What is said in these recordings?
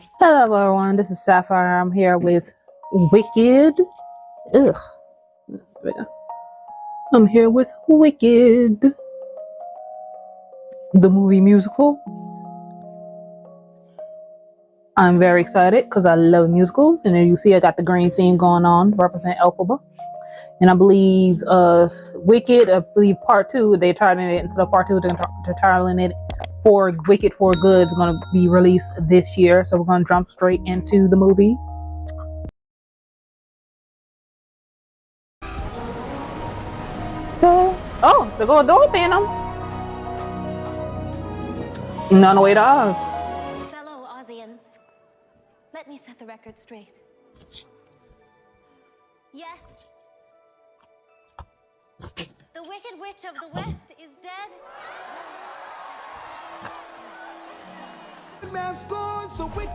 Hello everyone, this is Sapphire. I'm here with Wicked. Ugh. I'm here with Wicked, the movie musical. I'm very excited because I love musicals. And there you see I got the green theme going on, represent Elphaba. And I believe Wicked, I believe part 2, they're turning it into part 2, they're titling it for Wicked for Good is going to be released this year. So we're going to jump straight into the movie. So, oh, they go Dorothy in them. None way to Oz. Fellow Ozians, let me set the record straight. Yes, the Wicked Witch of the West is dead. Man scorns the wicked.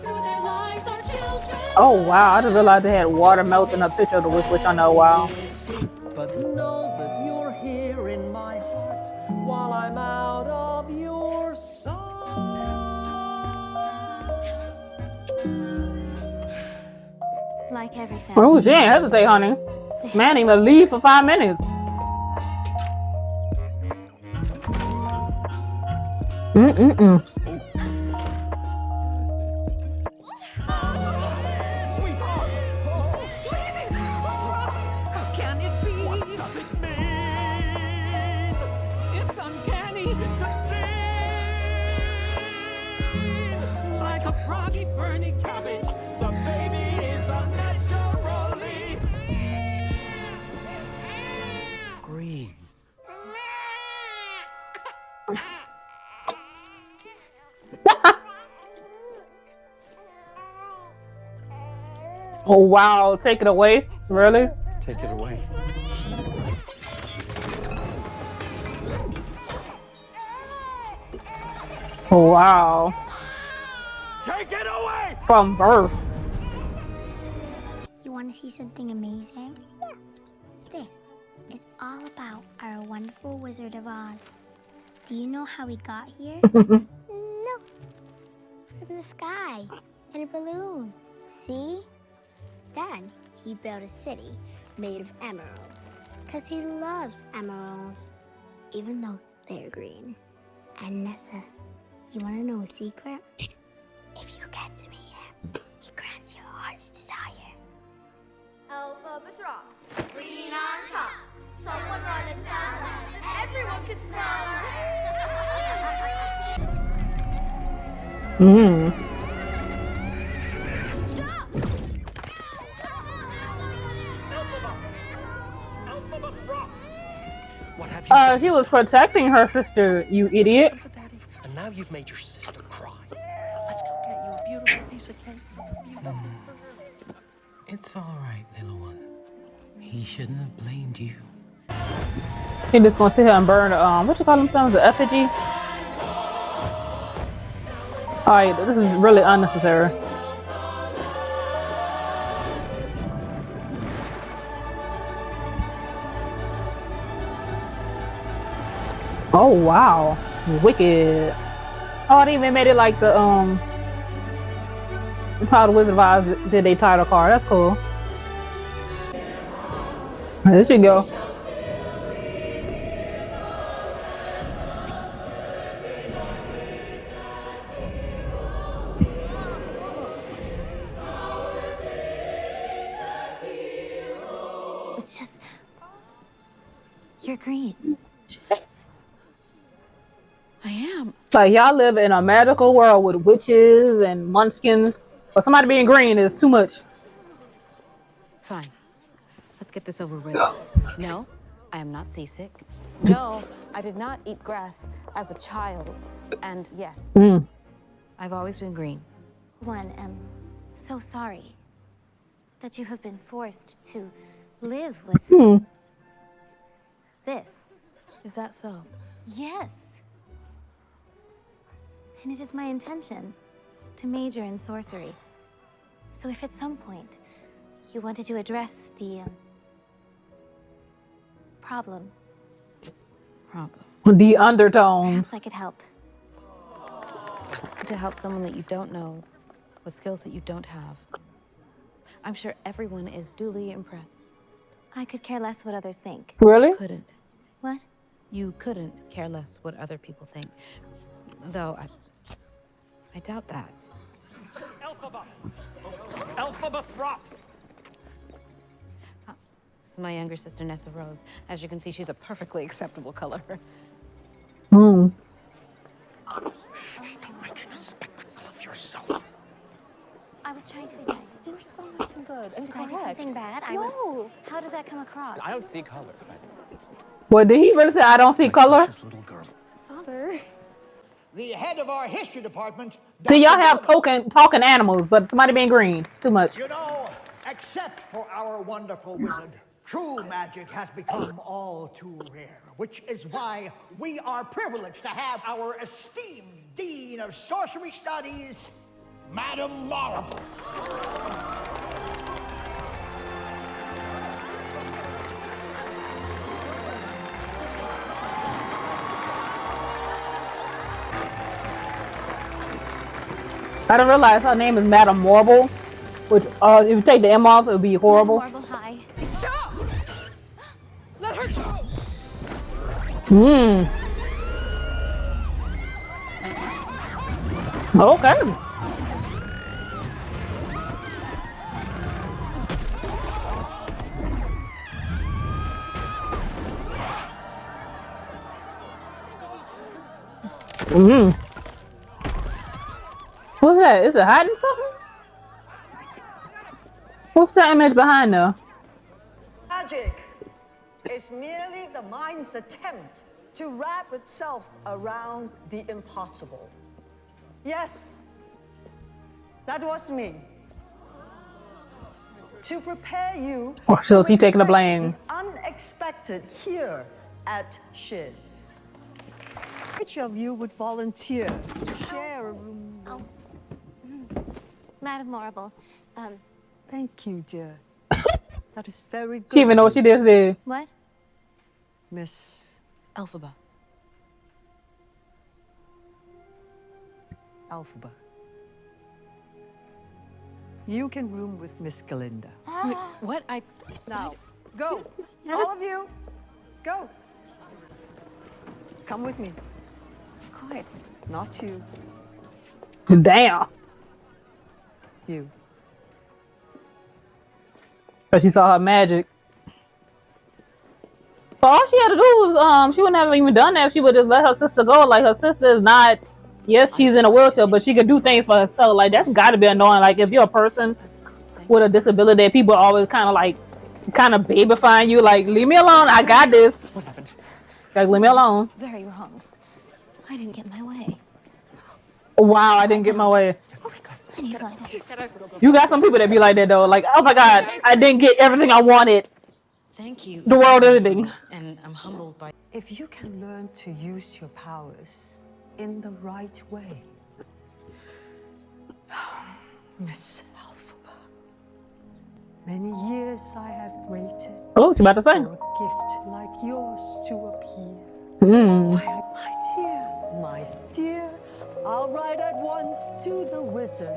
Through their lives, our children. Oh wow, I didn't realize they had water melting a picture of the witch, which I know. Wow. But know that you're here in my heart while I'm out of your sight. Like everything. Oh, she ain't hesitate, honey. Man, even leave for 5 minutes. Sweet Oz! Please! How can it be? What does it mean? It's uncanny. It's obscene. Like a froggy, ferny cabbage, the baby is unnaturally green. Oh wow, take it away. Really? Take it away. Oh wow. Take it away! From birth. You want to see something amazing? Yeah. This is all about our wonderful Wizard of Oz. Do you know how he got here? No. From the sky in a balloon. See? Then he built a city made of emeralds. Because he loves emeralds, even though they're green. And Nessa, you want to know a secret? If you get to me, he grants your heart's desire. Elphaba's rock, green on top. Someone run and tell her, everyone can smell her. Stop! Elphaba's rock! What have you done? She was protecting her sister, you idiot. Look at Daddy. And now you've made your sister cry. Let's go get you a beautiful piece of cake. It's all right, little one. He shouldn't have blamed you. He just gonna sit here and burn what you call them things? The effigy? Alright, this is really unnecessary. Oh wow. Wicked. Oh, they even made it like the how the Wizard of Oz did they title card. That's cool. There you go. It's just, you're green. I am. Like y'all live in a magical world with witches and munchkins, but somebody being green is too much. Fine. Let's get this over with. No, I am not seasick. No, I did not eat grass as a child. And yes, I've always been green. One, am so sorry that you have been forced to live with this. Is that so? Yes. And it is my intention to major in sorcery. So if at some point you wanted to address the problem, The undertones. perhaps I could help. to help someone that you don't know with skills that you don't have. I'm sure everyone is duly impressed. I could care less what others think. Really? Couldn't. What? You couldn't care less what other people think. Though I doubt that. Elphaba Throp! This is my younger sister, Nessa Rose. As you can see, she's a perfectly acceptable color. Hmm. Stop making a spectacle of yourself. I was trying to be nice. You're so nice and good and Did I do something bad? No. How did that come across? I don't see colors. What did he really say? I don't see color. This little girl. Father. The head of our history department. See, y'all have talking animals, but somebody being green. It's too much. You know, except for our wonderful wizard, true magic has become all too rare, which is why we are privileged to have our esteemed Dean of Sorcery Studies, Madam Morrible. I didn't realize her name is Madam Morrible, which if you take the M off, it would be horrible. Marble High. Stop! Let her go! Hmm. Okay. Hmm. What's that? Is it hiding something? What's that image behind there? Magic is merely the mind's attempt to wrap itself around the impossible. Yes, that was me. To prepare you Oh, so to she taking the expect blame. the unexpected here at Shiz. Which of you would volunteer to share a room? Oh. Madam Morrible. Thank you, dear. That is very good. She even know what she just did. What? Miss Elphaba. Elphaba. You can room with Miss Galinda. Wait, what? Now, go. All of you, go. Come with me. Of course. Not you. Damn. You. But she saw her magic. But all she had to do was, she wouldn't have even done that if she would just let her sister go. Like, her sister is not, yes, she's in a wheelchair, but she can do things for herself. Like, that's gotta be annoying. Like, if you're a person with a disability, people are always kind of babyfying you. Like, leave me alone. I got this. What happened? Like, leave me alone. Very wrong. I didn't get my way. Wow, I didn't get my way. I need light. You got some people that be like that, though. Like, oh my God, I didn't get everything I wanted. Thank you. The world ending. And I'm humbled by. If you can learn to use your powers in the right way. Miss Elphaba, many years I have waited Oh, what you about to say? for a gift like yours to appear. Mm. Why, my dear, I'll write at once to the wizard.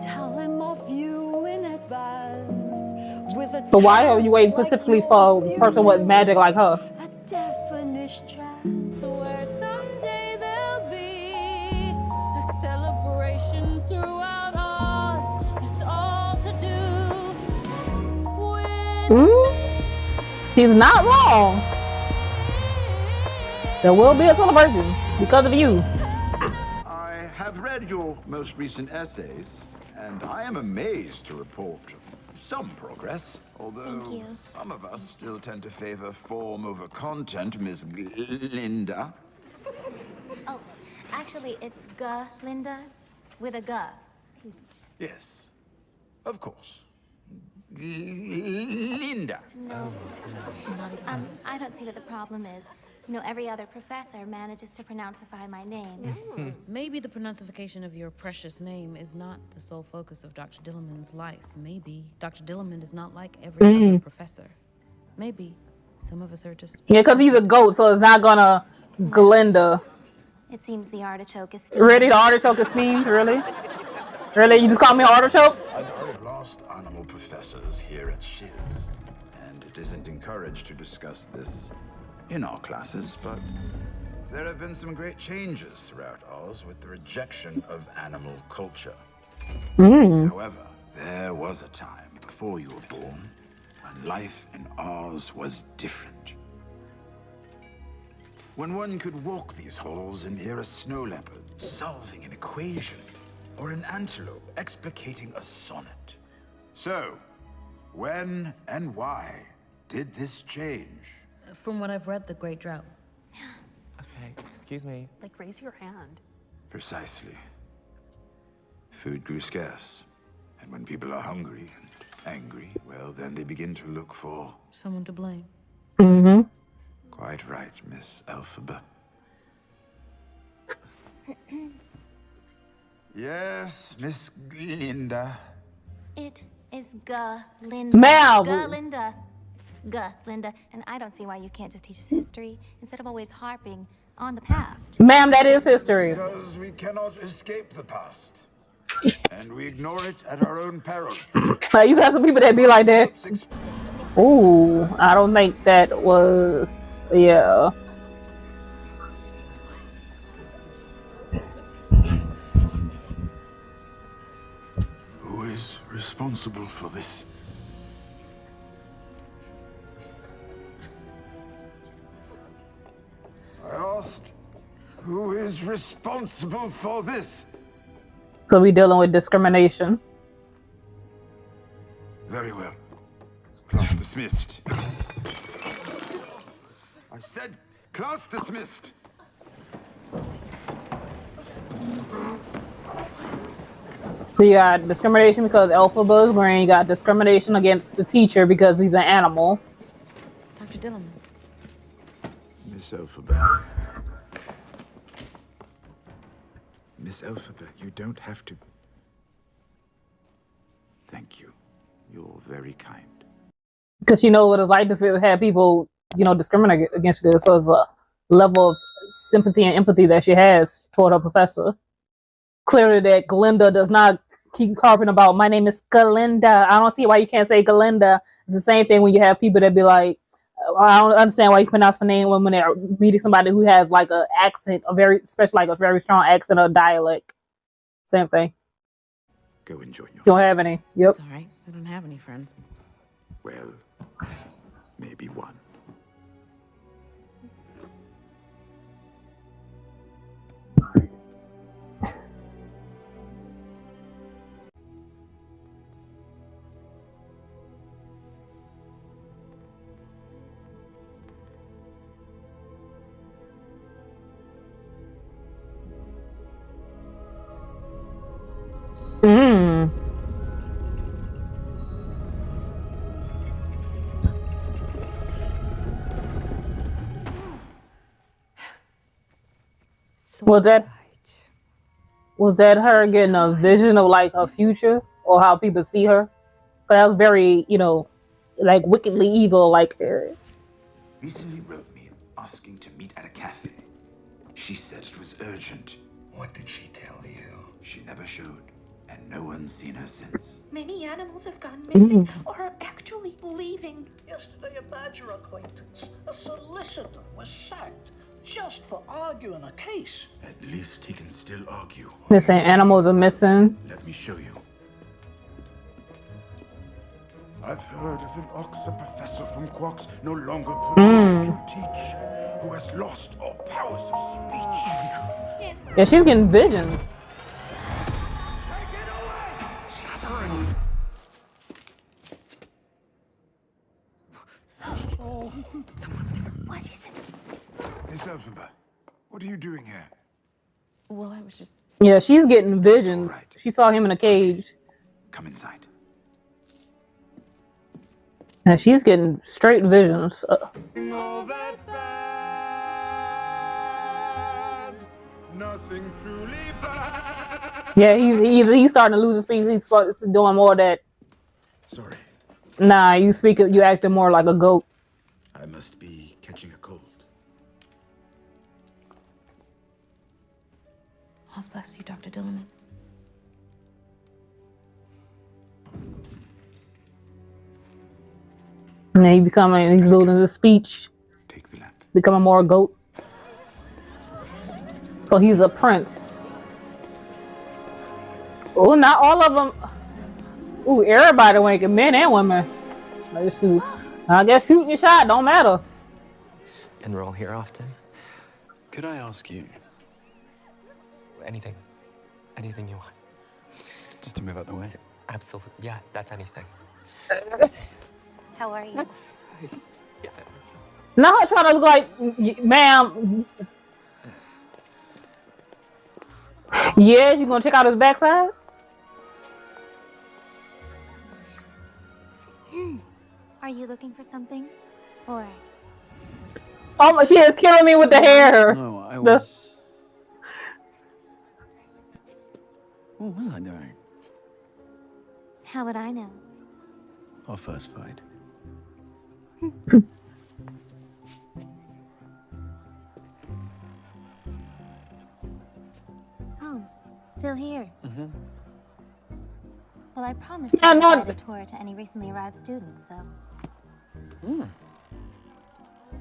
Tell him of you in advance. With a But why are you waiting talent specifically like for yours, a person with magic like her? a definite chance. So where someday there'll be a celebration throughout Oz. It's all to do with She's not wrong. There will be a celebration because of you. I have read your most recent essays, and I am amazed to report some progress. Although Thank you. some of us still tend to favor form over content, Miss Linda. Oh, actually, it's Linda with a G. Yes, of course. Linda. No. I don't see what the problem is. You know, every other professor manages to pronounceify my name. Maybe the pronunciation of your precious name is not the sole focus of Dr. Dillamond's life. Maybe Dr. Dillamond is not like every other professor. Maybe some of us are just. Yeah, because he's a goat, so it's not gonna Glinda. It seems the artichoke is Really, the artichoke is steamed? Really? Really? You just call me an artichoke? I've lost animal professors here at Shiz, and it isn't encouraged to discuss this in our classes, but there have been some great changes throughout Oz with the rejection of animal culture. However, there was a time before you were born when life in Oz was different. When one could walk these halls and hear a snow leopard solving an equation, or an antelope explicating a sonnet. So, when and why did this change? From what I've read, the Great Drought. Okay, excuse me. Like, raise your hand. Precisely. Food grew scarce, and when people are hungry and angry, well, then they begin to look for... Someone to blame. Mm-hmm. Quite right, Miss Elphaba. Yes, Miss Glinda. It is Linda. Ma'am. Linda. Linda. And I don't see why you can't just teach us history instead of always harping on the past. Ma'am, that is history. Because we cannot escape the past. And we ignore it at our own peril. Like, you got some people that be like that. Ooh, I don't think that was... Yeah. Who is responsible for this? I asked, who is responsible for this? So we dealing with discrimination. Very well. Class dismissed. I said class dismissed. So you got discrimination because Elphaba is green. You got discrimination against the teacher because he's an animal. Dr. Dillon. Miss Elphaba. Miss Elphaba, you don't have to. Thank you. You're very kind. Because you know what it's like to have people, you know, discriminate against you. So it's a level of sympathy and empathy that she has toward her professor. Clearly that Glinda does not keep harping about, my name is Glinda. I don't see why you can't say Glinda. It's the same thing when you have people that be like, I don't understand why you pronounce my name when they're meeting somebody who has like an accent, a very, especially like a very strong accent or dialect. Same thing. Go enjoy your... Don't have any. Yep. It's all right. I don't have any friends. Well, maybe one. Was that her getting a vision of like her future or how people see her? But that was very, you know, like wickedly evil. Like Recently wrote me asking to meet at a cafe. She said it was urgent. What did she tell you? She never showed, and no one's seen her since. Many animals have gone missing or are actually leaving. Yesterday, a Badger acquaintance, a solicitor, was sacked just for arguing a case. At least he can still argue. they're saying animals are missing. Let me show you. I've heard of an Oxa professor from Quarks no longer permitted to teach, who has lost all powers of speech. Yeah, she's getting visions. Someone's there. What is it? Miss Elphaba, what are you doing here? Well, I was just... Yeah, she's getting visions. Right. She saw him in a cage. Come inside. And she's getting straight visions. All that bad, nothing truly bad. Yeah, he's starting to lose his speech. He's doing more of that. Sorry, Nah, you acting more like a goat. I must be catching a cold. All's bless you, Dr. Dillman. And then he's losing his speech. Take the left. Becoming more a goat. So he's a prince. Oh, not all of them. Ooh, everybody winking, men and women. I guess shooting your shot don't matter. Enroll here often? Could I ask you? Anything. Anything you want. Just to move out the way? Absolutely. Yeah, that's anything. How are you? Now I try to look like, ma'am. Yes, you gonna check out his backside? Are you looking for something? Or Oh my, she is killing me with the hair. No, I was... What was I doing? how would I know? Our first fight. Oh, still here. Mm-hmm. Well, I promised Yeah, to no. provide a tour to any recently arrived students, so...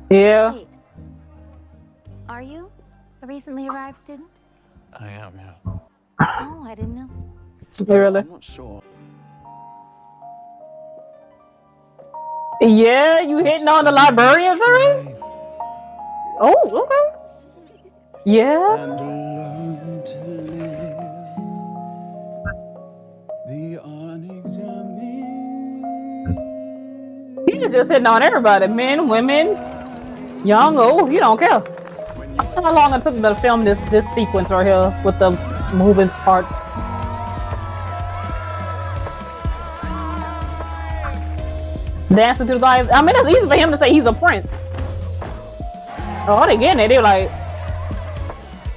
Yeah. Wait. Are you a recently arrived student? I am, yeah. Oh, I didn't know. Really? I'm not sure. Yeah, you hitting on the librarians already? Oh, okay. Yeah. And learn to live the unexamined. He's just hitting on everybody. Men, women, young, old, he don't care. How long it took them to film this sequence right here with the moving parts? Dancing through the life. I mean, it's easy for him to say he's a prince. Oh, they getting it. They're like,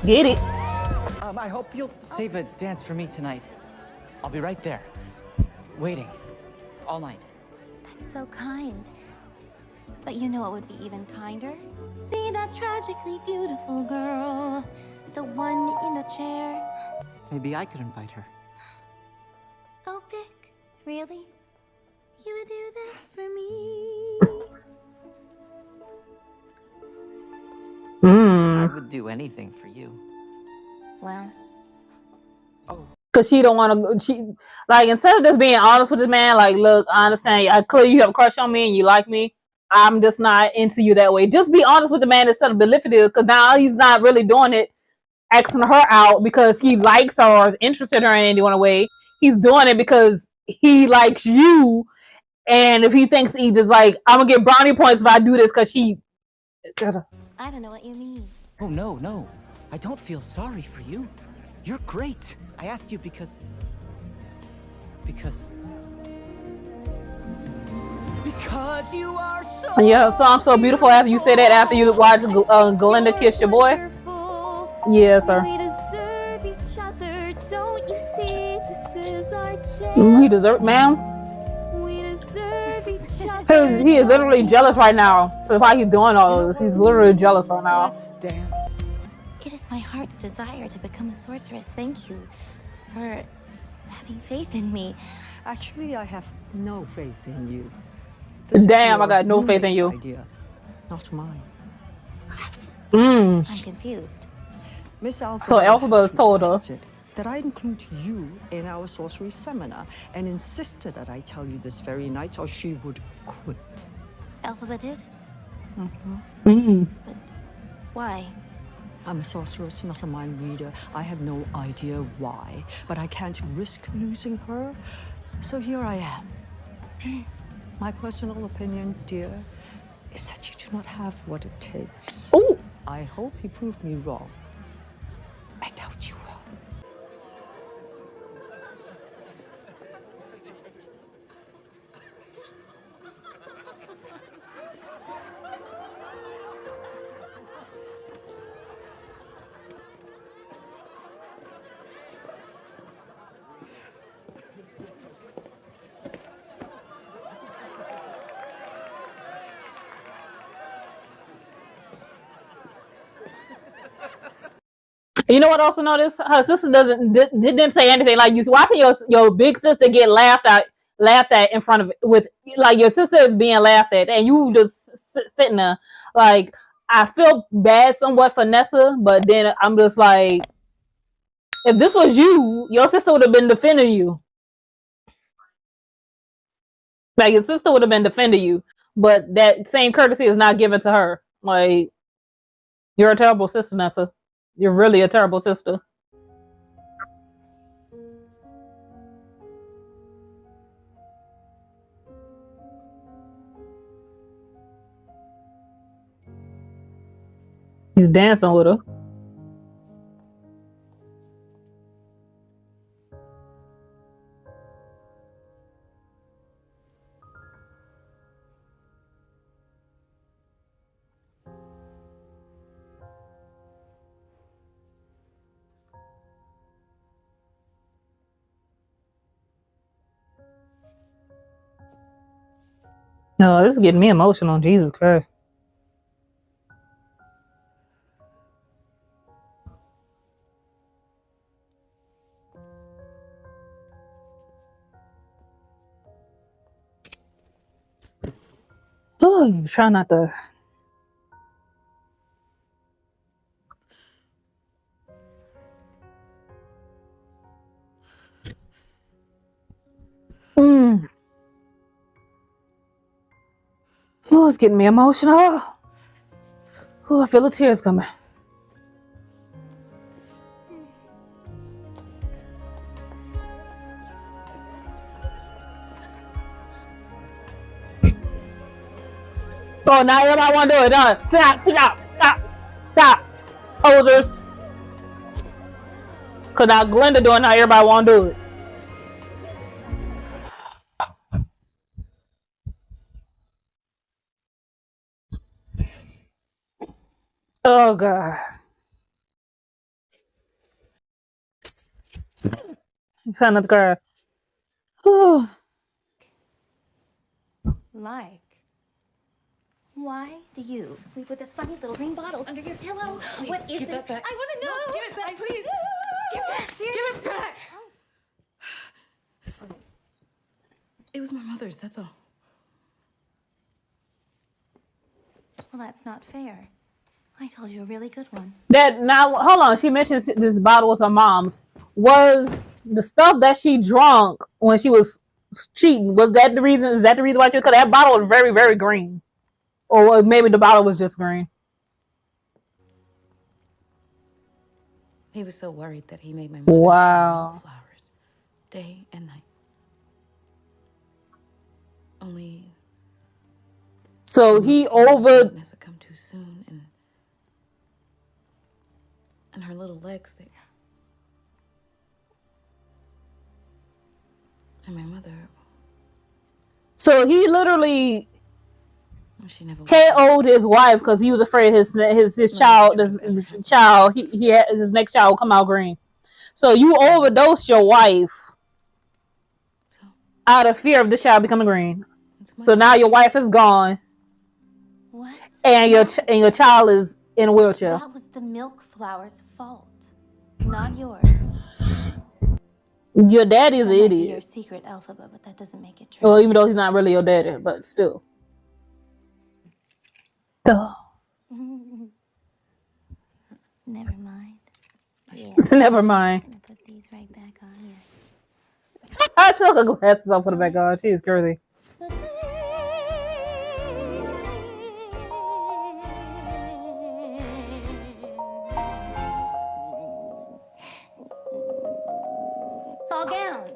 get it. I hope you'll save a dance for me tonight. I'll be right there, waiting, all night. That's so kind. But you know what would be even kinder? See that tragically beautiful girl, the one in the chair. Maybe I could invite her. Oh, Vic, really? You would do that for me? I would do anything for you. Well, Cause she don't want to. She like, instead of just being honest with this man, like, look, I understand. I clearly you have a crush on me and you like me. I'm just not into you that way. Just be honest with the man instead of belittling it. Cause now he's not really doing it, asking her out because he likes her or is interested in her in any one way. He's doing it because he likes you. And if he thinks he just like, I'm gonna get brownie points if I do this because she. I don't know what you mean. Oh, no. I don't feel sorry for you. You're great. I asked you because... Because you are so... Yeah, her song so beautiful after you say that after you watch Glenda kiss your boy. Yeah, sir. We deserve each other, don't you see? This is our chance. We deserve, ma'am. We deserve each other. He is literally jealous right now. So why he's doing all of this? He's literally jealous right now. Let's dance. It is my heart's desire to become a sorceress. Thank you for having faith in me. Actually, I have no faith in you. Damn, I got no faith in you. Idea, not mine. I'm confused. Miss Alpha. So Alphabet told her that I include you in our sorcery seminar and insisted that I tell you this very night or she would quit. Alphabet did? Mm-hmm. But why? I'm a sorceress, not a mind reader. I have no idea why, but I can't risk losing her. So here I am. My personal opinion, dear, is that you do not have what it takes. Ooh. I hope you prove me wrong. I doubt you will. You know what? Also notice her sister didn't say anything. Like you watching your big sister get laughed at in front of with like your sister is being laughed at, and you just sitting there. Like I feel bad somewhat for Nessa, but then I'm just like, if this was you, your sister would have been defending you. Like your sister would have been defending you, but that same courtesy is not given to her. Like you're a terrible sister, Nessa. You're really a terrible sister. He's dancing with her. No, this is getting me emotional. Jesus Christ. Oh, try not to. Oh, it's getting me emotional. Oh, I feel the tears coming. Oh, now everybody want to do it. Stop. Posers. Because now Glenda doing it, now everybody want to do it. Oh, God. I'm trying not to cry. Oh. Like, why do you sleep with this funny little green bottle under your pillow? Please, What is give this? that back. I want to know. No, give it back, please. Give it back. It was my mother's, that's all. Well, that's not fair. I told you a really good one. That now, hold on. She mentions this bottle was her mom's. Was the stuff that she drunk when she was cheating? Was that the reason? Is that the reason why she? Because that bottle was very, very green, or maybe the bottle was just green. He was so worried that he made my mother Wow. flowers day and night. Only. So he over. Nessa come too soon, and her little legs there. And my mother. So he literally She never KO'd his wife because he was afraid his child, he had his next child will come out green. So you overdosed your wife out of fear of the child becoming green. So now your wife is gone. What? And your child is in a wheelchair. That was the milk flower's fault, not yours. Your daddy's an That might be idiot. your secret alphabet, but that doesn't make it true. Well, even though he's not really your daddy, but still. Duh. Never mind. Yeah. Never mind. I'm gonna put these right back on here. I took her glasses off, put her back on. She's crazy. Fall gown.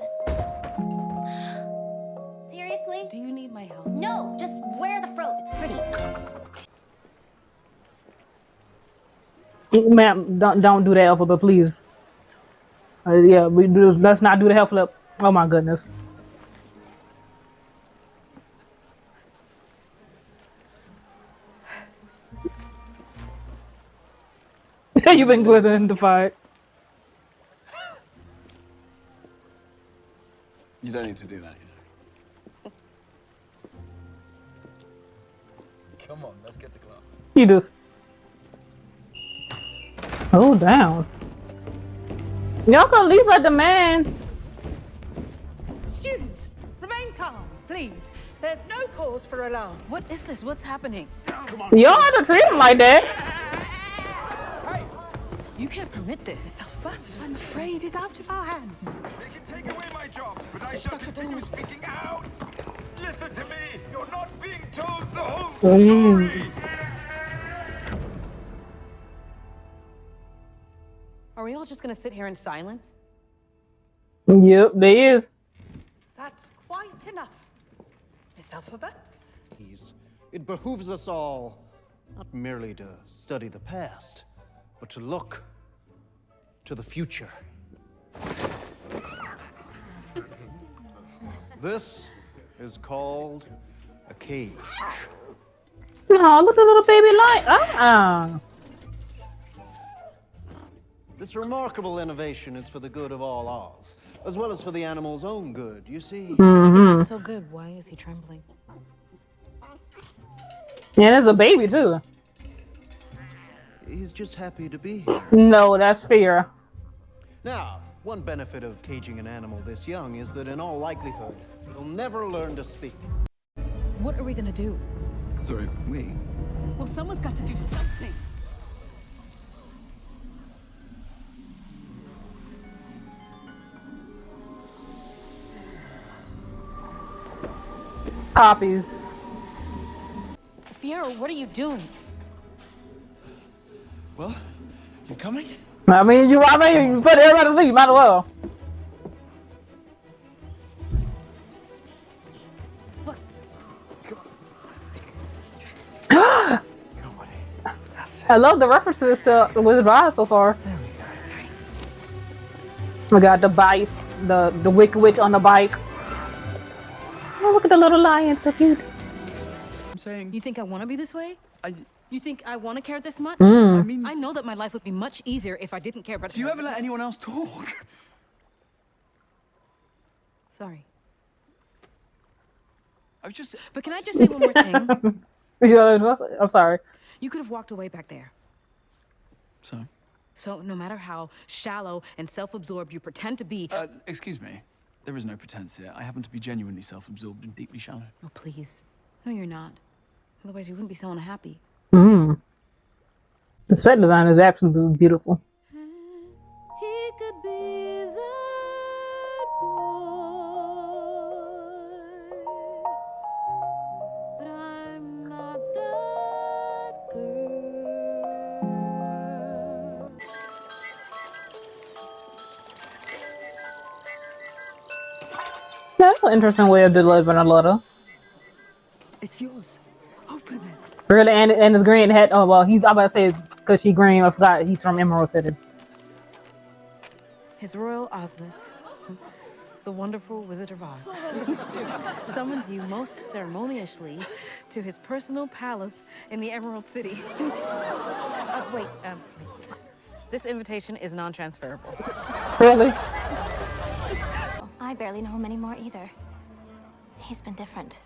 Seriously? Do you need my help? No, just wear the throat. It's pretty. Ma'am, don't do that alphabet, please. Yeah, let's not do the hell flip. Oh my goodness. You've been glittering the fight. You don't need to do that, you know. Come on, let's get to class. You just. Oh, down. Y'all can at least let the man. Students, remain calm, please. There's no cause for alarm. What is this? What's happening? You don't have to treat him like that. You can't permit this. Alpha, I'm afraid it's out of our hands. They can take away my job, but I shall continue speaking out. Listen to me. You're not being told the whole story. Are we all just gonna sit here in silence? Yep, there is. That's quite enough. Miss Alphaba? It behooves us all not merely to study the past, but to look to the future. This is called a cage. No, look at little baby light. This remarkable innovation is for the good of all Oz, as well as for the animal's own good, you see. Mm-hmm. So good. Why is he trembling? Yeah, there's a baby too. He's just happy to be here. No, that's fear. Now, one benefit of caging an animal this young is that in all likelihood, he'll never learn to speak. What are we gonna do? Sorry, we? Well, someone's got to do something. Copies. Fiero, what are you doing? Well, you coming? I mean, you put everybody to sleep, might as well. I love the references to the Wizard of Oz so far. We got the bikes, the Wicked Witch on the bike. Oh, look at the little lion, so cute. I'm saying. You think I want to be this way? You think I want to care this much? I mean, I know that my life would be much easier if I didn't care about. Do you ever let anyone else talk? Sorry. I was just. But can I just say one more thing? Yeah, I'm sorry. You could have walked away back there. So? So no matter how shallow and self-absorbed you pretend to be. Excuse me. There is no pretense here. I happen to be genuinely self-absorbed and deeply shallow. Oh, please. No, you're not. Otherwise, you wouldn't be so unhappy. The set design is absolutely beautiful. He could be that boy, but I'm not that girl. That's an interesting way of delivering a letter. It's yours. Open it. Really, and his green hat. Oh well, I'm about to say because she green. I forgot he's from Emerald City. His Royal Osness, the wonderful Wizard of Oz, summons you most ceremoniously to his personal palace in the Emerald City. Wait, this invitation is non-transferable. Really? I barely know him anymore either. He's been different.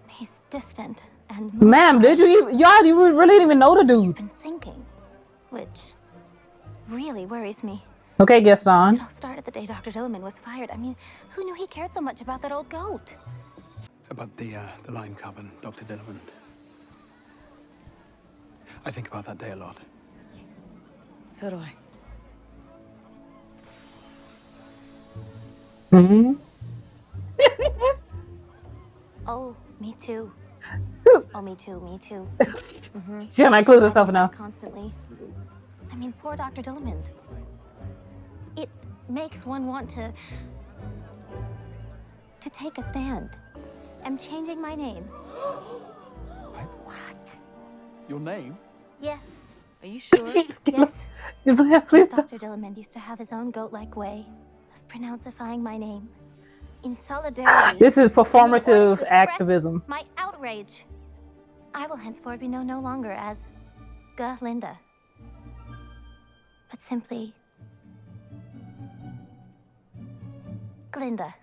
He's distant and. Ma'am, did you even, y'all? You really didn't even know the dude. He's been thinking, which really worries me. Okay, Gaston. It all started the day Dr. Dillerman was fired. I mean, who knew he cared so much about that old goat? About the line carbon, Dr. Dillerman. I think about that day a lot. So do I. Oh, me too. Oh, me too, me too. She might include herself now. Constantly. I mean, poor Dr. Dillerman. It makes one want to take a stand. I'm changing my name. What? Your name? Yes. Are you sure? Yes. Please Dr. Dillerman used to have his own goat-like way of pronouncing my name. In solidarity. This is in order performative to express activism. My outrage. I will henceforth be known no longer as Glinda, but simply Glinda.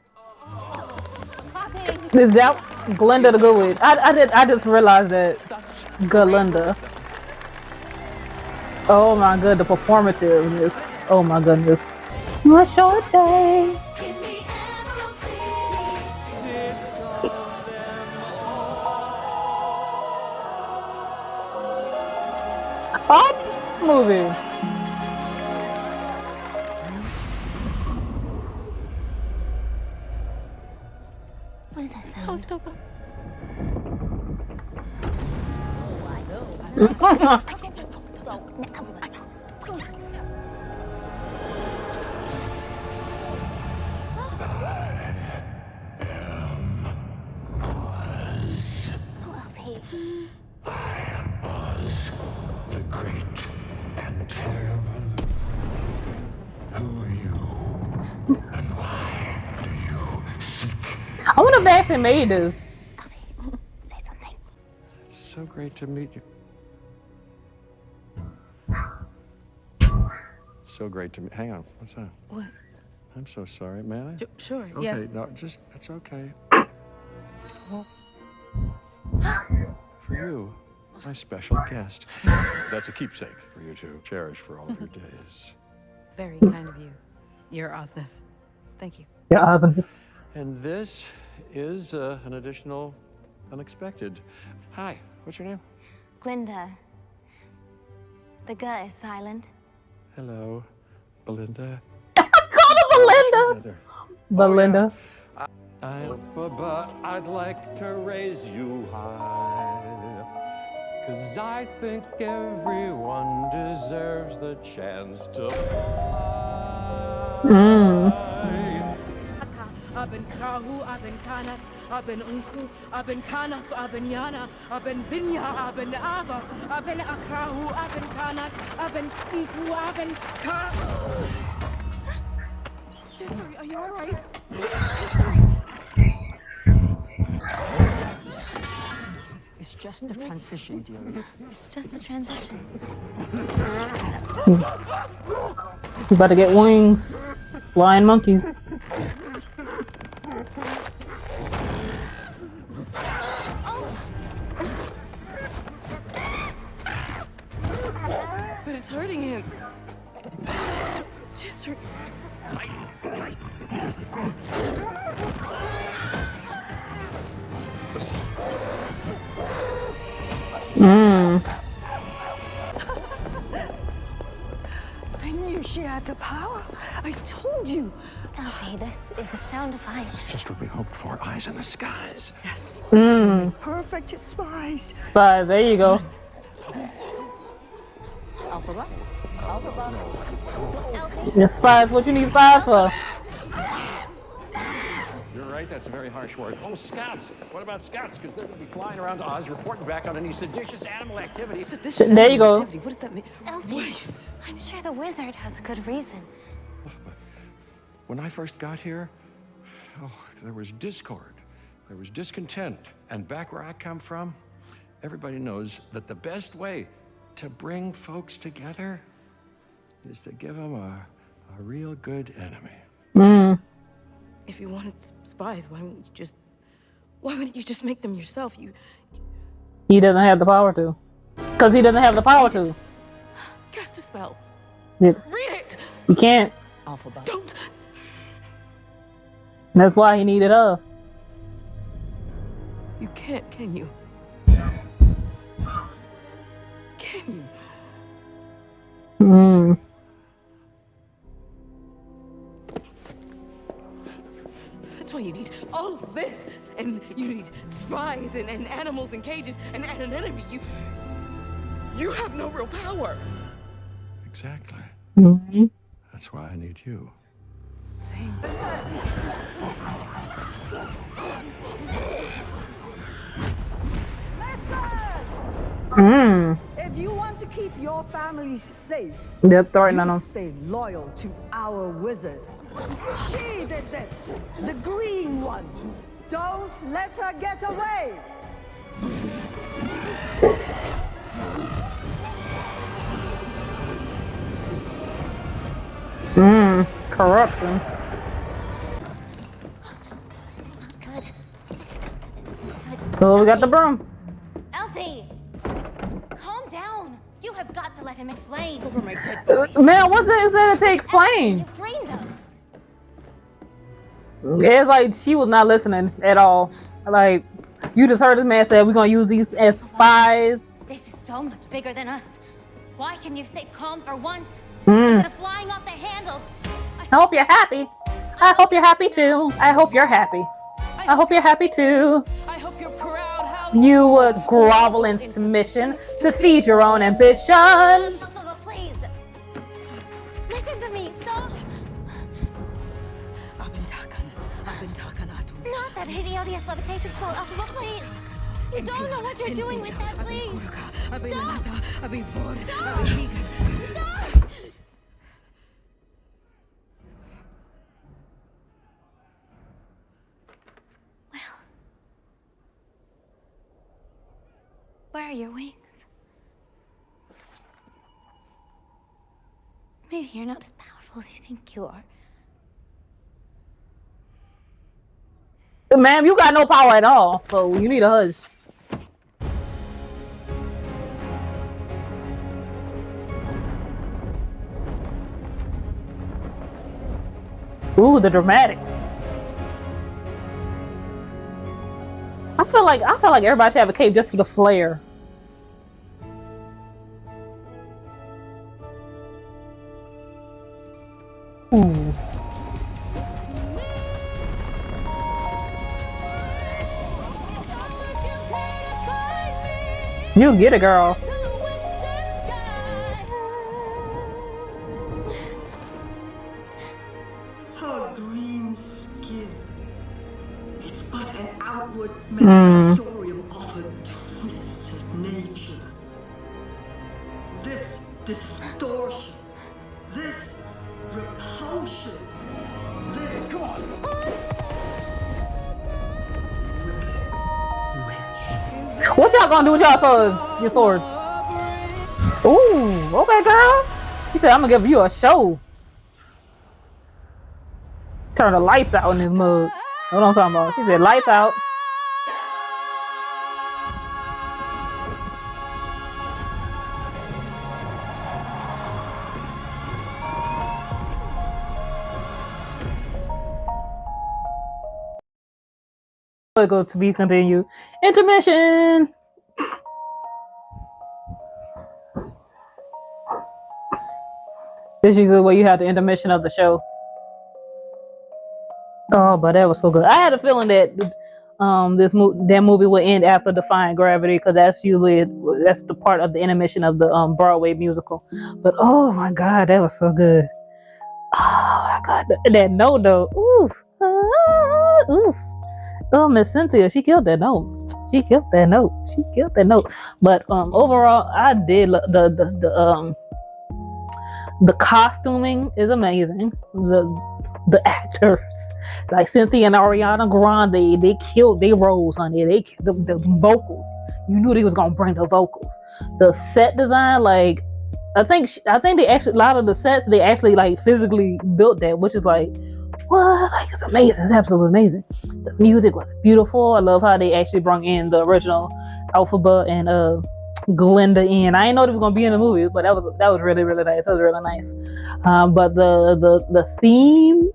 Is that Glinda the Good Witch? I just realized that Glinda. Oh my god, the performativeness. Oh my goodness. What short day? What movie? What is that sound? The great and terrible. Who are you? And why do you seek? I wonder if they actually made this. Say something. It's so great to meet you. It's so great to meet. Hang on. What's that? What? I'm so sorry. May I? Sure, Okay, yes. no, just, it's okay. For you, my special guest. That's a keepsake for you to cherish for all of your days. Very kind of you. Your awesomeness. Thank you. Your awesomeness. And this is an additional unexpected. Hi, what's your name? Glinda. The G is silent. Hello, Belinda. Call her Belinda. Belinda. But I'd like to raise you high. 'Cause I think everyone deserves the chance to fly. Aben Krahu, Aben Kanat, Aben Unku, Aben Kanaf, Aben Yana, Aben Vinya, Aben Ava, Aben Akrahu, Aben Kanat, Aben Unku, Aben Ka. Sorry, are you alright? Sorry. It's just a transition, dearie. It's just the transition. You about to get wings. Flying monkeys. But it's hurting him. Just hurt. I knew she had the power. I told you. Elfie, this is astounding. It's just what we hoped for. Eyes in the skies. Yes. Mm. Perfect spies. Spies, there you go. Alphabet. The spies, what you need spies for? You're right, that's a very harsh word. Oh, scouts. What about scouts? Because they're going to be flying around Oz reporting back on any seditious animal activity. Seditious There you go. activity? What does that mean? Elfie, I'm sure the wizard has a good reason. When I first got here, there was discord. There was discontent. And back where I come from, everybody knows that the best way to bring folks together is to give them a real good enemy. Mm. If you wanted spies, why wouldn't you just make them yourself? He doesn't have the power to. Because he doesn't have the power to. Cast a spell. Yeah. Read it. He can't. Alphabet. Don't. That's why he needed us. You can't, can you? Can you? Mm. That's why you need all of this. And you need spies and animals in cages and an enemy. You have no real power. Exactly. Mm-hmm. That's why I need you. Listen! If you want to keep your families safe, They're throwing on you him. stay loyal to our wizard. She did this, the green one. Don't let her get away. Corruption. This is not good. This is not good. This is not good. Oh, we got the broom. Elfie! Calm down. You have got to let him explain. Over my dead body. Man, what's there to explain? You dreamed of. It's like she was not listening at all. Like, you just heard this man say we're gonna use these as spies. This is so much bigger than us. Why can you stay calm for once? Mm. Instead of flying off the handle. I hope you're happy. I hope you're happy too. I hope you're happy. I hope you're happy too. I hope you're proud how You would grovel in submission to feed your own ambition. Please. Listen to me. Stop. Not that hideous levitation spell, Alpha, please. You don't know what you're doing with that, please. Stop. Well, where are your wings? Maybe you're not as powerful as you think you are. Ma'am, you got no power at all, so you need a hush. Ooh, the dramatics. I feel like everybody should have a cape just for the flair. Ooh. You get it, girl. Her green skin is but an outward manifestorium of her twisted nature. This distortion, this repulsion, this What y'all gonna do with y'all swords? Your swords? Ooh, okay, girl. He said, I'm gonna give you a show. Turn the lights out in this mug. What I'm talking about? He said, lights out. It goes to be continued. Intermission. This is usually where you have the intermission of the show. Oh, but that was so good. I had a feeling that that movie would end after Defying Gravity, because that's the part of the intermission of the Broadway musical. But oh my God, that was so good. Oh my God, that note though. Oof. Oof. Oh, Miss Cynthia, she killed that note. She killed that note. But overall, I did the costuming is amazing. The actors like Cynthia and Ariana Grande, they killed their roles, honey. The vocals. You knew they was gonna bring the vocals. The set design, like I think they actually, a lot of the sets they actually like physically built that, which is like, what? Like, it's amazing. It's absolutely amazing. The music was beautiful. I love how they actually brought in the original Elphaba and Glenda in. I didn't know they was gonna be in the movie, but that was really, really nice. That was really nice. But the theme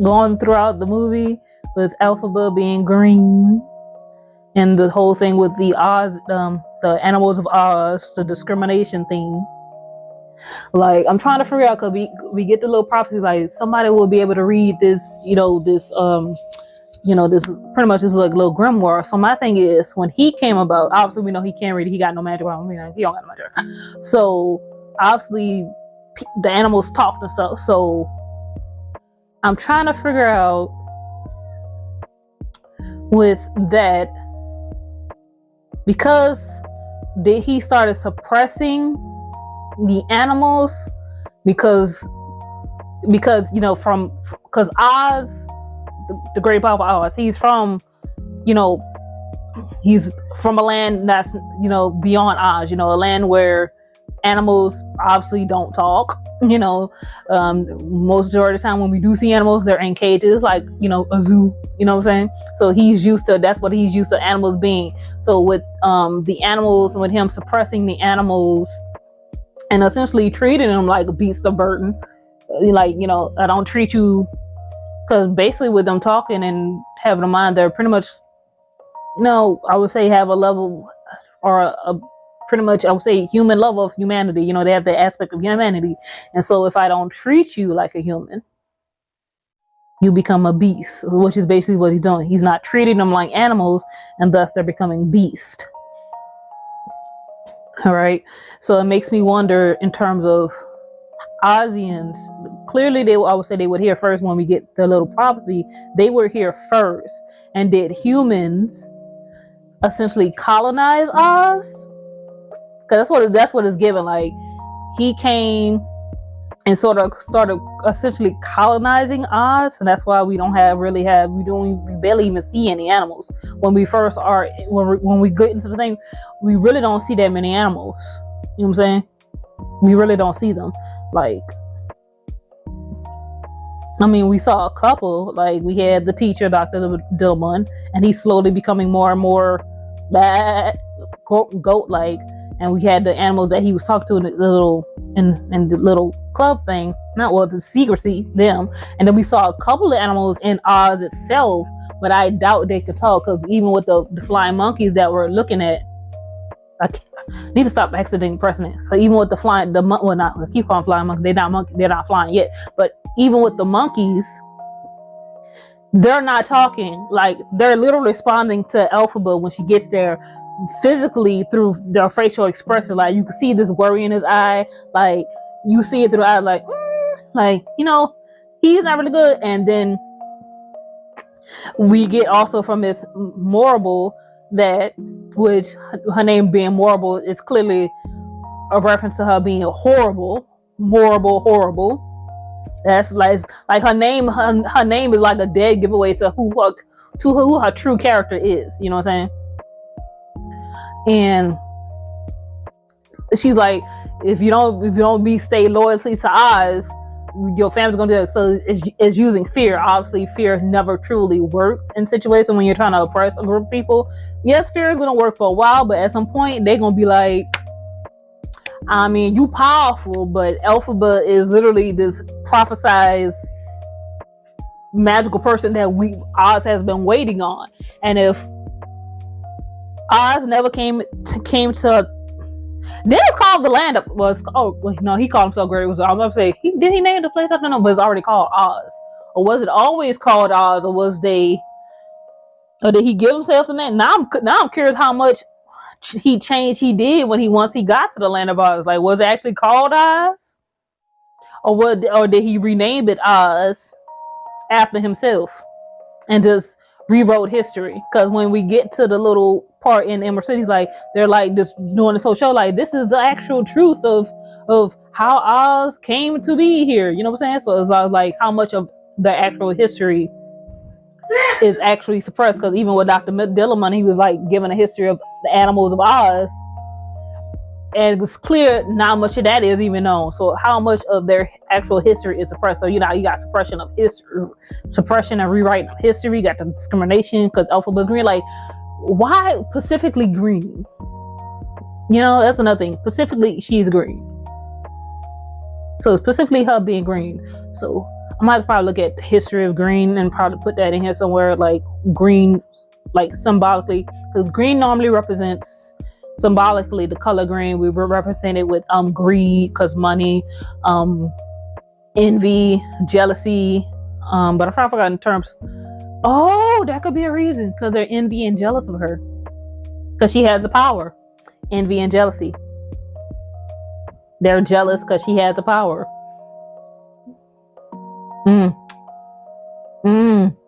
going throughout the movie with Elphaba being green, and the whole thing with the Oz, the Animals of Oz, the discrimination theme. Like, I'm trying to figure out, because we get the little prophecy, like somebody will be able to read this, this pretty much this like little grimoire. So my thing is, when he came about, obviously we know he can't read it. He got no magic on him. He don't got no magic. So obviously the animals talked and stuff. So I'm trying to figure out with that, because he started suppressing the animals because Oz, the great powerful Oz, he's from a land that's beyond Oz, a land where animals obviously don't talk. You know, most majority of the time when we do see animals, they're in cages, like, you know, a zoo. You know what I'm saying? So that's what he's used to animals being. So with the animals, with him suppressing the animals and essentially treating them like beasts of burden, like, you know, I don't treat you, because basically with them talking and having a mind, they're pretty much, you know, I would say have a level, or a pretty much, I would say, human level of humanity. You know, they have the aspect of humanity. And so if I don't treat you like a human, you become a beast, which is basically what he's doing. He's not treating them like animals, and thus they're becoming beast. All right. So it makes me wonder in terms of Ozians. Clearly, I would say they would hear first when we get the little prophecy. They were here first. And did humans essentially colonize Oz? Because that's what it's given. Like, he came and sort of started essentially colonizing Oz, and that's why we barely even see any animals. When we get into the thing, we really don't see that many animals. You know what I'm saying? We really don't see them. Like, I mean, we saw a couple. Like, we had the teacher, Dr. Dillman, and he's slowly becoming more and more bad, goat-like. And we had the animals that he was talking to in the little club thing. The secrecy, them. And then we saw a couple of animals in Oz itself, but I doubt they could talk, because even with the flying monkeys that we're looking at, I need to stop accidentally pressing it. So even with I keep calling flying monkeys. They're not flying yet. But even with the monkeys, they're not talking. Like, they're literally responding to Elphaba when she gets there, physically, through their facial expression. Like, you can see this worry in his eye. Like, you see it through the eye, like, you know, he's not really good. And then we get also from this Morrible, which her name being Morrible is clearly a reference to her being horrible. Horrible. That's like her name. Her name is like a dead giveaway to who her true character is. You know what I'm saying? And she's like, if you don't stay loyalty to Oz, your family's gonna do it. So it's using fear. Obviously, fear never truly works in situations when you're trying to oppress a group of people. Yes, fear is gonna work for a while, but at some point they're gonna be like, I mean, you powerful, but Elphaba is literally this prophesized magical person that Oz has been waiting on. And if Oz never came to then it's called the land of he called himself Great. I'm gonna say did he name the place? I don't know, but it's already called Oz. Or was it always called Oz, or did he give himself a name? Now I'm curious how much he did once he got to the land of Oz. Like, was it actually called Oz? Or did he rename it Oz after himself and just rewrote history? Because when we get to the little part in Emerald City, like, they're like just doing this whole show, like, this is the actual truth of how Oz came to be here. You know what I'm saying? So it's like how much of the actual history is actually suppressed. Because even with Dr. Dillamon, he was like giving a history of the animals of Oz, and it's clear not much of that is even known. So how much of their actual history is suppressed? So you got suppression of history, suppression and rewriting of history. You got the discrimination because Elphaba's green. Like, why specifically green? You know, that's another thing. Specifically, she's green. So specifically her being green. So I might probably look at the history of green and probably put that in here somewhere, like green, like symbolically, because green normally represents symbolically the color green. We were represented with greed, because money, envy, jealousy, but I probably forgot in terms. Oh, that could be a reason, because they're envy and jealous of her, because she has the power. Envy and jealousy. They're jealous because she has the power.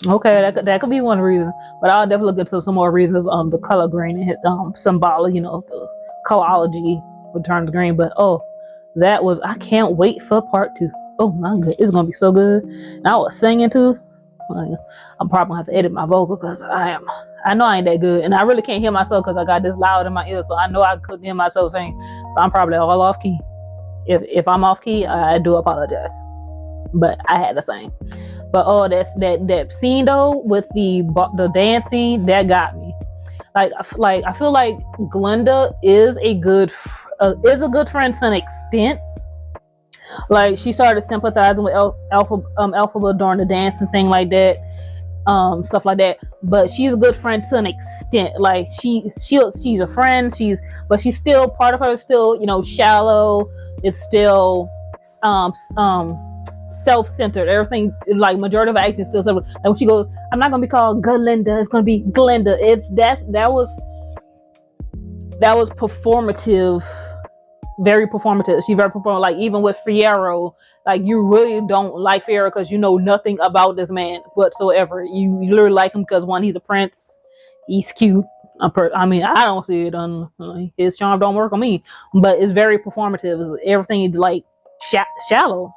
Okay, that could be one reason, but I'll definitely look into some more reasons of the color green and symbolic, you know, the colorology would turn to green. But I can't wait for part 2. Oh my god, it's gonna be so good. And I was singing too. Like, I'm probably gonna have to edit my vocal because I know I ain't that good, and I really can't hear myself because I got this loud in my ear, so I know I couldn't hear myself sing. So I'm probably all off key. If I'm off key, I do apologize. But I had to sing. But that scene though with the dance scene, that got me. Like I feel like Glenda is a good friend to an extent. Like she started sympathizing with Elphaba during the dance and thing like that, stuff like that. But she's a good friend to an extent. Like she's a friend. But she's still, part of her is still, shallow. It's still self-centered. Everything, like majority of her action is still self. And when she goes, I'm not gonna be called Galinda, it's gonna be Glenda. That was performative, very performative. She's very performative. Like even with Fiyero, like you really don't like Fiyero because you know nothing about this man whatsoever. You literally like him because one, he's a prince, he's cute. I mean, I don't see it on his charm don't work on me, but it's very performative. Everything is like shallow.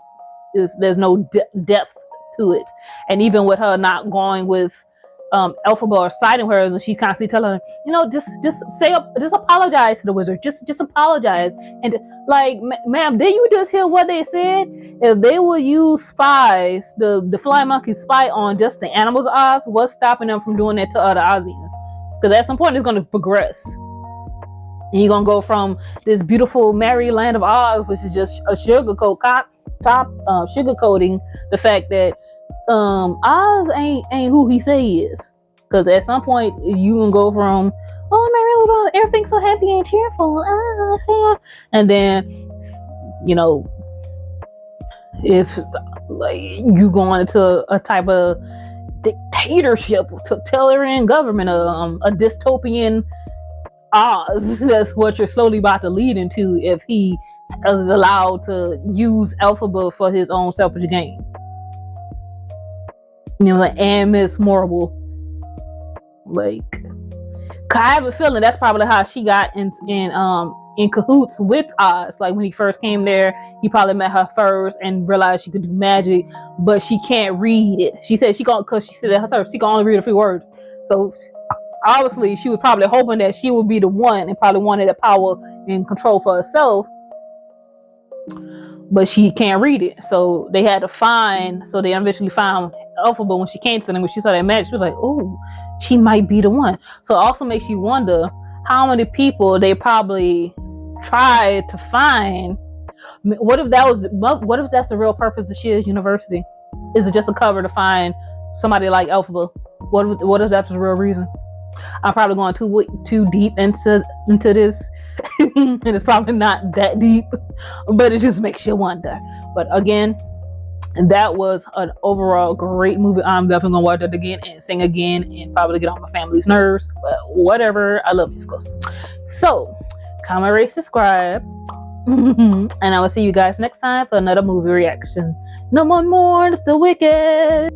There's no depth to it. And even with her not going with Elphaba or siding her, and she's constantly telling her, just apologize to the wizard. Just apologize. And like, ma'am, did you just hear what they said? If they will use spies, the flying monkey spy on just the animals' Oz, what's stopping them from doing that to other Ozians? Because at some point it's going to progress. And you're going to go from this beautiful merry land of Oz, which is just a sugarcoating the fact that Oz ain't who he say he is. Because at some point you can go from, oh man, everything's so happy and cheerful, and then if like you go into a type of dictatorship, totalitarian government, a dystopian Oz, that's what you're slowly about to lead into if he is allowed to use Elphaba for his own selfish gain. And Miss Morrible. Like, I have a feeling that's probably how she got in cahoots with Oz. Like when he first came there, he probably met her first and realized she could do magic, but she can't read it. She said she can only read a few words. So obviously she was probably hoping that she would be the one and probably wanted the power and control for herself, but she can't read it. So they eventually found Elphaba when she came to them. When she saw that magic, she was like, oh, she might be the one. So it also makes you wonder how many people they probably tried to find. What if that's the real purpose of Shiz University? Is it just a cover to find somebody like Elphaba? What if that's the real reason? I'm probably going too deep into this, and it's probably not that deep, but it just makes you wonder. But again, that was an overall great movie. I'm definitely gonna watch it again and sing again and probably get on my family's nerves, but whatever. I love musicals. So comment, rate, subscribe, and I will see you guys next time for another movie reaction. No more, it's the Wicked.